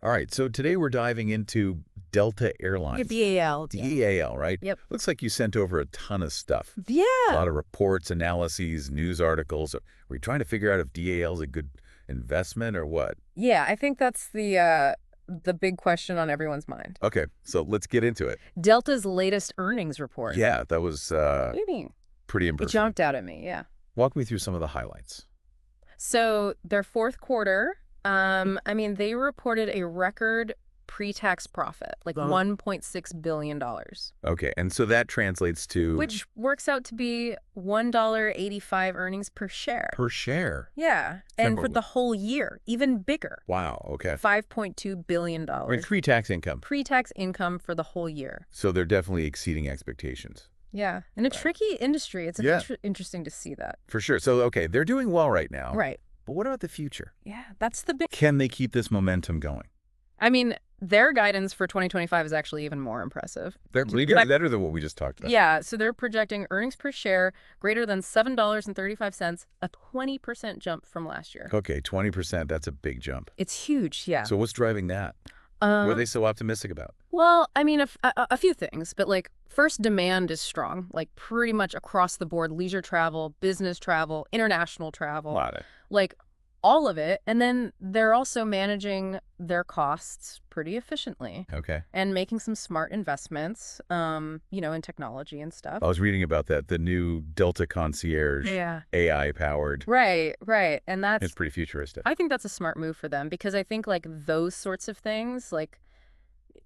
All right, so today we're diving into Delta Airlines. DAL. DAL, right? Yep. Looks like you sent over a ton of stuff. A Yeah. lot of reports, analyses, news articles. Are we trying to figure out if DAL is a good investment or what? Yeah, I think that's the big question on everyone's mind. Okay, so let's get into it. Delta's latest earnings report. Yeah, that was What do you mean? pretty It impressive. jumped out at me, yeah. Walk me through some of the highlights. So their fourth quarter, they reported a record pre-tax profit, like $1.6 billion, Okay, and so that translates to... which works out to be $1.85 earnings per share. Per share. Yeah, and for the whole year, even bigger. Wow, okay. $5.2 billion. I mean, pre-tax income. Pre-tax income for the whole year. So they're definitely exceeding expectations. Yeah. In a tricky industry, it's Yeah. interesting to see that. For sure. So, okay, they're doing well right now. Right. But what about the future? Yeah, that's the big... Can they keep this momentum going? I mean, their guidance for 2025 is actually even more impressive. They're better than what we just talked about. Yeah, so they're projecting earnings per share greater than $7.35, a 20% jump from last year. Okay, 20%, that's a big jump. It's huge, yeah. So what's driving that? What are they so optimistic about? Well, I mean, a few things, but like first, demand is strong, like pretty much across the board, leisure travel, business travel, international travel. A lot of it. Like all of it. And then they're also managing their costs pretty efficiently. Okay. And making some smart investments, in technology and stuff. I was reading about that, the new Delta Concierge, Yeah. AI-powered. Right. And It's pretty futuristic. I think that's a smart move for them because I think like those sorts of things, like,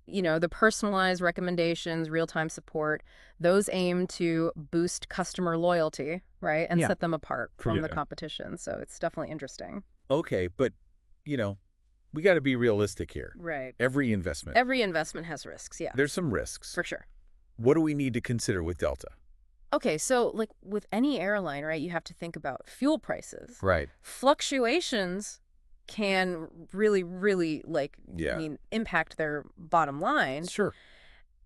the personalized recommendations, real-time support, those aim to boost customer loyalty, right? And set them apart from the competition. So it's definitely interesting. Okay, but, we got to be realistic here. Right. Every investment. Every investment has risks, yeah. There's some risks. For sure. What do we need to consider with Delta? Okay, so like with any airline, right, you have to think about fuel prices. Right. Fluctuations can really, really impact their bottom line. Sure.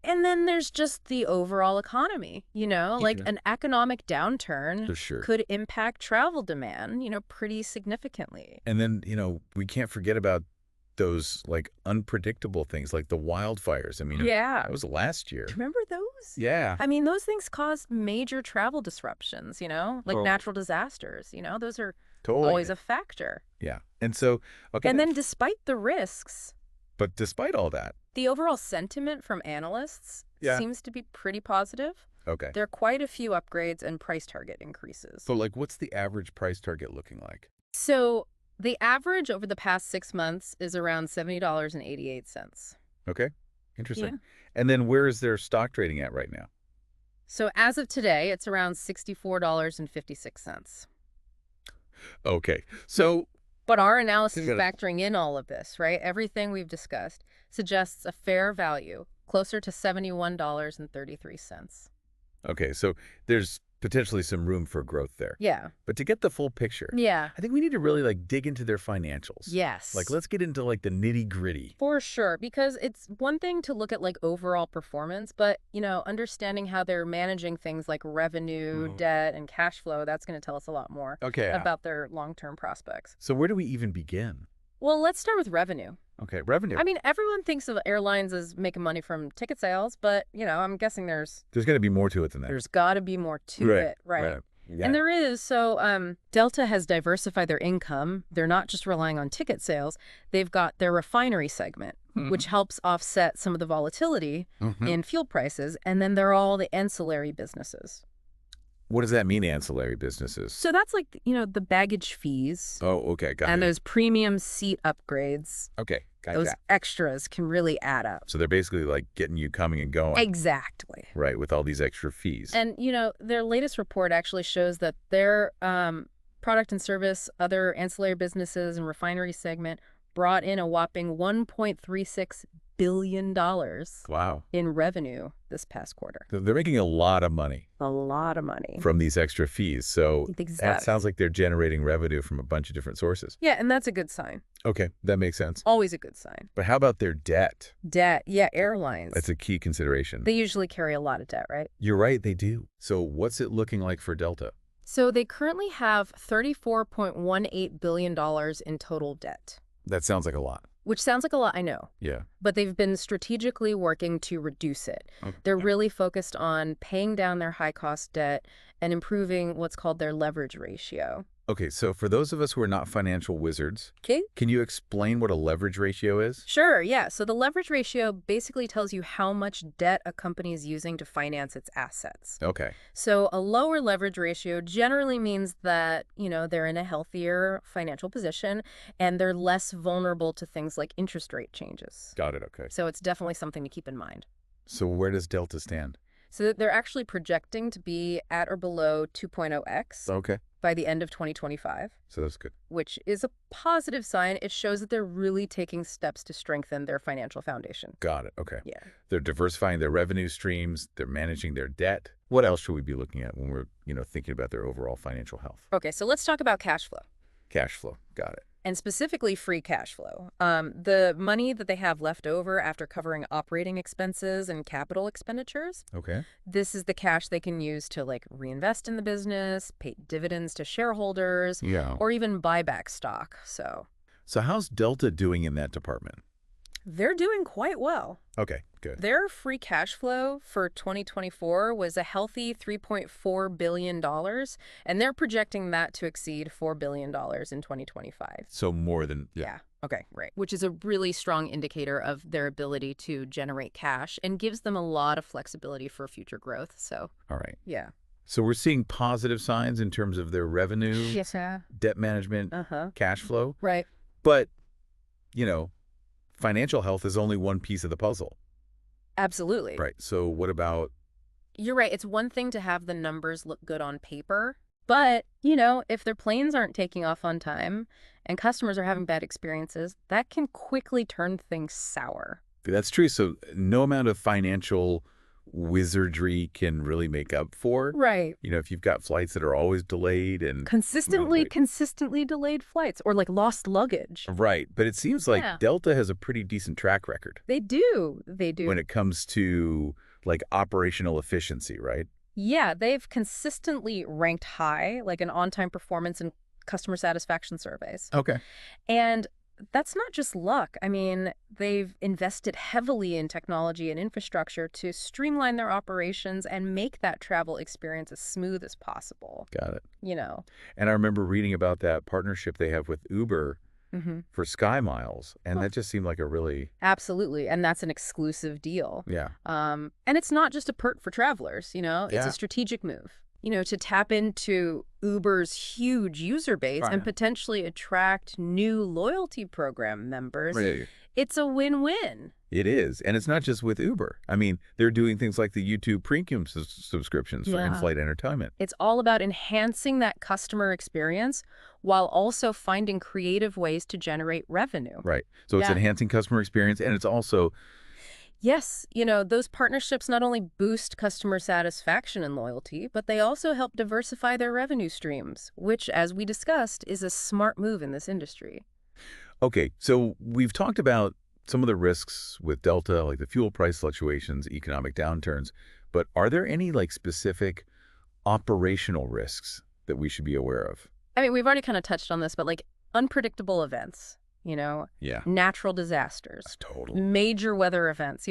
And then there's just the overall economy, like an economic downturn could impact travel demand, pretty significantly. And then, we can't forget about those like unpredictable things like the wildfires. I mean, that was last year. Remember those? Yeah. I mean, those things caused major travel disruptions, like natural disasters, those are always a factor. Yeah. And so, okay. And then despite the risks. But despite all that. The overall sentiment from analysts seems to be pretty positive. Okay. There are quite a few upgrades and price target increases. So like what's the average price target looking like? So the average over the past 6 months is around $70.88. Okay. Interesting. Yeah. And then where is their stock trading at right now? So as of today, it's around $64.56. Okay. So... But our analysis factoring in all of this, right? Everything we've discussed suggests a fair value closer to $71.33. Okay, so there's potentially some room for growth there. Yeah. But to get the full picture, I think we need to really dig into their financials. Yes. Let's get into the nitty gritty. For sure, because it's one thing to look at overall performance, but understanding how they're managing things like revenue, debt, and cash flow, that's going to tell us a lot more about their long-term prospects. So where do we even begin? Well, let's start with revenue. Okay, revenue. I mean, everyone thinks of airlines as making money from ticket sales, but, I'm guessing there's got to be more to it than that. There's got to be more to it, right? Yeah. And there is. So Delta has diversified their income. They're not just relying on ticket sales. They've got their refinery segment, which helps offset some of the volatility in fuel prices. And then there are all the ancillary businesses. What does that mean, ancillary businesses? So that's the baggage fees. Oh, okay, got it. And those premium seat upgrades. Okay, got Those extras can really add up. So they're basically getting you coming and going. Exactly. Right, with all these extra fees. And, their latest report actually shows that their product and service, other ancillary businesses and refinery segment brought in a whopping $1.36 billion in revenue this past quarter. So they're making a lot of money. A lot of money. From these extra fees. So that sounds like they're generating revenue from a bunch of different sources. Yeah, and that's a good sign. Okay, that makes sense. Always a good sign. But how about their debt? Debt, yeah, airlines. That's a key consideration. They usually carry a lot of debt, right? You're right, they do. So what's it looking like for Delta? So they currently have $34.18 billion in total debt. That sounds like a lot. which sounds like a lot, I know. Yeah. But they've been strategically working to reduce it. Okay. They're really focused on paying down their high-cost debt and improving what's called their leverage ratio. Okay, so for those of us who are not financial wizards, Okay. can you explain what a leverage ratio is? Sure, yeah. So the leverage ratio basically tells you how much debt a company is using to finance its assets. Okay. So a lower leverage ratio generally means that, they're in a healthier financial position and they're less vulnerable to things like interest rate changes. Got it, okay. So it's definitely something to keep in mind. So where does Delta stand? So they're actually projecting to be at or below 2.0x Okay. by the end of 2025. So that's good. Which is a positive sign. It shows that they're really taking steps to strengthen their financial foundation. Got it, okay. Yeah. They're diversifying their revenue streams. They're managing their debt. What else should we be looking at when we're, thinking about their overall financial health? Okay, so let's talk about cash flow. Cash flow. Got it. And specifically free cash flow. The money that they have left over after covering operating expenses and capital expenditures. Okay. This is the cash they can use to reinvest in the business, pay dividends to shareholders, or even buy back stock. So how's Delta doing in that department? They're doing quite well. Okay, good. Their free cash flow for 2024 was a healthy $3.4 billion, and they're projecting that to exceed $4 billion in 2025. So more than... Yeah. Okay, right. Which is a really strong indicator of their ability to generate cash and gives them a lot of flexibility for future growth. So, all right. Yeah. So we're seeing positive signs in terms of their revenue, yes, sir. Debt management, cash flow. Right. But, financial health is only one piece of the puzzle. Absolutely. Right. So what about... You're right. It's one thing to have the numbers look good on paper, but, if their planes aren't taking off on time and customers are having bad experiences, that can quickly turn things sour. That's true. So no amount of financial wizardry can really make up for. Right. If you've got flights that are always delayed and... Consistently delayed flights or lost luggage. Right. But it seems like Delta has a pretty decent track record. They do. They do. When it comes to operational efficiency, right? Yeah, they've consistently ranked high, in on-time performance and customer satisfaction surveys. Okay. And that's not just luck. I mean, they've invested heavily in technology and infrastructure to streamline their operations and make that travel experience as smooth as possible. Got it. And I remember reading about that partnership they have with Uber for Sky Miles, and that just seemed like a really... Absolutely, and that's an exclusive deal. Yeah. And it's not just a perk for travelers, it's a strategic move. To tap into Uber's huge user base and potentially attract new loyalty program members, it's a win-win. It is. And it's not just with Uber. I mean, they're doing things like the YouTube premium subscriptions for in-flight entertainment. It's all about enhancing that customer experience while also finding creative ways to generate revenue. Right. So it's enhancing customer experience, and it's also... Yes, those partnerships not only boost customer satisfaction and loyalty, but they also help diversify their revenue streams, which, as we discussed, is a smart move in this industry. Okay, so we've talked about some of the risks with Delta, like the fuel price fluctuations, economic downturns, but are there any specific operational risks that we should be aware of? I mean, we've already kind of touched on this, but unpredictable events. Natural disasters, totally, major weather events,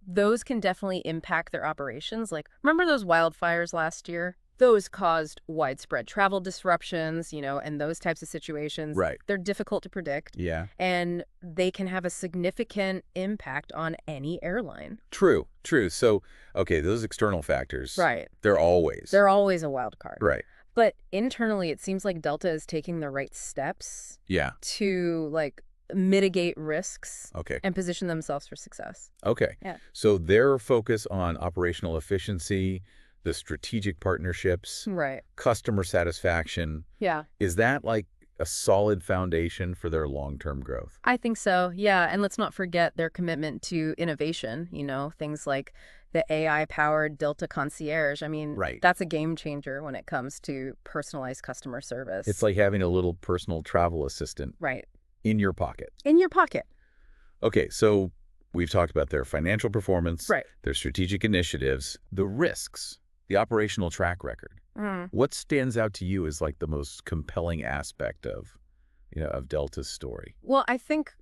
those can definitely impact their operations. Remember those wildfires last year? Those caused widespread travel disruptions, and those types of situations. Right. They're difficult to predict. Yeah. And they can have a significant impact on any airline. True. So, okay, those external factors. Right. They're always a wild card. Right. But internally, it seems like Delta is taking the right steps to mitigate risks and position themselves for success. Okay. Yeah. So their focus on operational efficiency, the strategic partnerships, customer satisfaction. Yeah. Is that a solid foundation for their long-term growth? I think so. Yeah. And let's not forget their commitment to innovation, things like the AI-powered Delta Concierge. I mean, that's a game changer when it comes to personalized customer service. It's like having a little personal travel assistant in your pocket. In your pocket. Okay, so we've talked about their financial performance, their strategic initiatives, the risks, the operational track record. What stands out to you as the most compelling aspect of Delta's story? Well, I think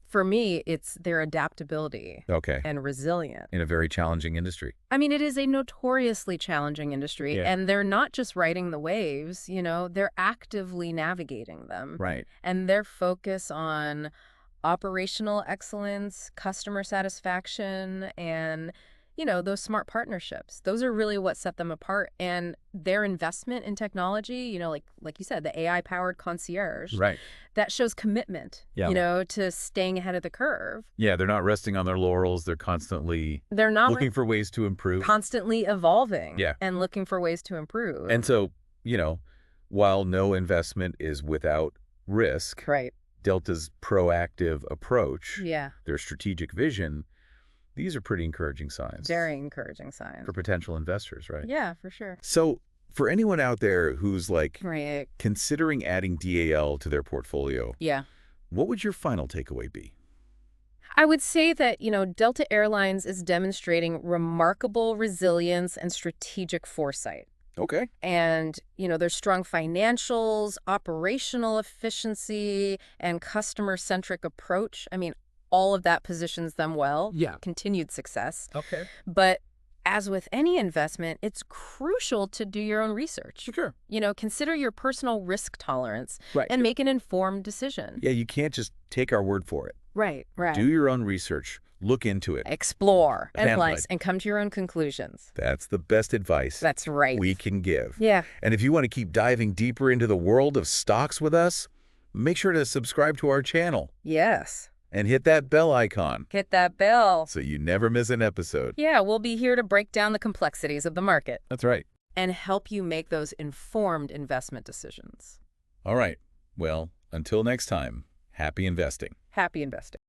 For me, it's their adaptability Okay. and resilience. In a very challenging industry. I mean, it is a notoriously challenging industry, Yeah. and they're not just riding the waves, they're actively navigating them. Right. And their focus on operational excellence, customer satisfaction, and, those smart partnerships. Those are really what set them apart. And their investment in technology, like you said, the AI-powered concierge, Right. that shows commitment, Yeah. to staying ahead of the curve. Yeah, they're not resting on their laurels. They're constantly They're not looking for ways to improve. constantly evolving Yeah. and looking for ways to improve. And so, while no investment is without risk, Right. Delta's proactive approach, Yeah. their strategic vision, these are pretty encouraging signs Very encouraging signs. for potential investors, right? Yeah, for sure. So for anyone out there who's Right. considering adding DAL to their portfolio, Yeah. what would your final takeaway be? I would say that, Delta Airlines is demonstrating remarkable resilience and strategic foresight. Okay. And, their strong financials, operational efficiency, and customer-centric approach. I mean, all of that positions them well. Yeah. Continued success. Okay. But as with any investment, it's crucial to do your own research. Sure. Consider your personal risk tolerance Right. and make an informed decision. Yeah, you can't just take our word for it. Right. Do your own research. Look into it. Explore, Analyze. analyze, and come to your own conclusions. That's the best advice That's right. we can give. Yeah. And if you want to keep diving deeper into the world of stocks with us, make sure to subscribe to our channel Yes. and hit that bell icon Hit that bell. so you never miss an episode. Yeah, we'll be here to break down the complexities of the market That's right. and help you make those informed investment decisions. All right. Well, until next time, happy investing. Happy investing.